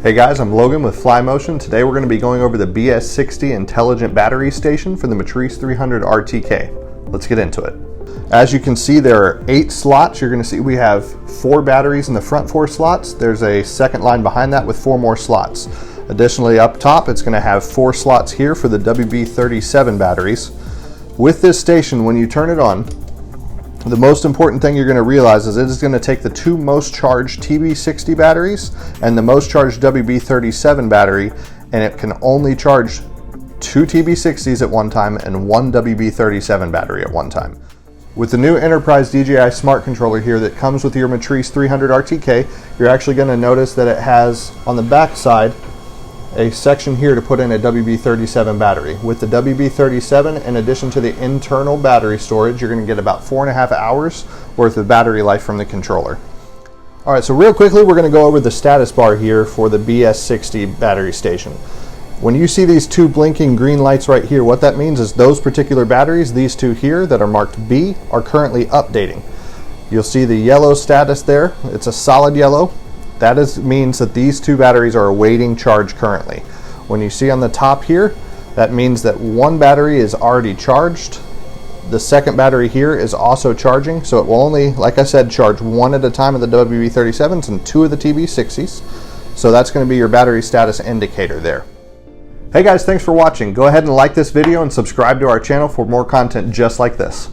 Hey guys, I'm Logan with FLYMOTION. Today we're going to be going over the BS60 intelligent battery station for the Matrice 300 RTK. Let's get into it. As you can see, there are 8 slots. You're going to see we have 4 batteries in the front 4 slots. There's a second line behind that with 4 more slots. Additionally, up top, it's going to have 4 slots here for the WB37 batteries. With this station, when you turn it on, the most important thing you're going to realize is it is going to take the 2 most charged TB60 batteries and the most charged WB37 battery, and it can only charge 2 TB60s at one time and 1 WB37 battery at one time. With the new Enterprise DJI smart controller here that comes with your Matrice 300 RTK, you're actually going to notice that it has on the back side a section here to put in a WB37 battery. With the WB37, in addition to the internal battery storage, you're going to get about 4.5 hours worth of battery life from the controller. Alright, so real quickly we're going to go over the status bar here for the BS60 battery station. When you see these 2 blinking green lights right here, what that means is those particular batteries, these 2 here that are marked B, are currently updating. You'll see the yellow status there. It's a solid yellow. That means that these 2 batteries are awaiting charge currently. When you see on the top here, that means that 1 battery is already charged. The second battery here is also charging, so it will only, like I said, charge 1 at a time of the WB37s and 2 of the TB60s. So that's going to be your battery status indicator there. Hey guys, thanks for watching. Go ahead and like this video and subscribe to our channel for more content just like this.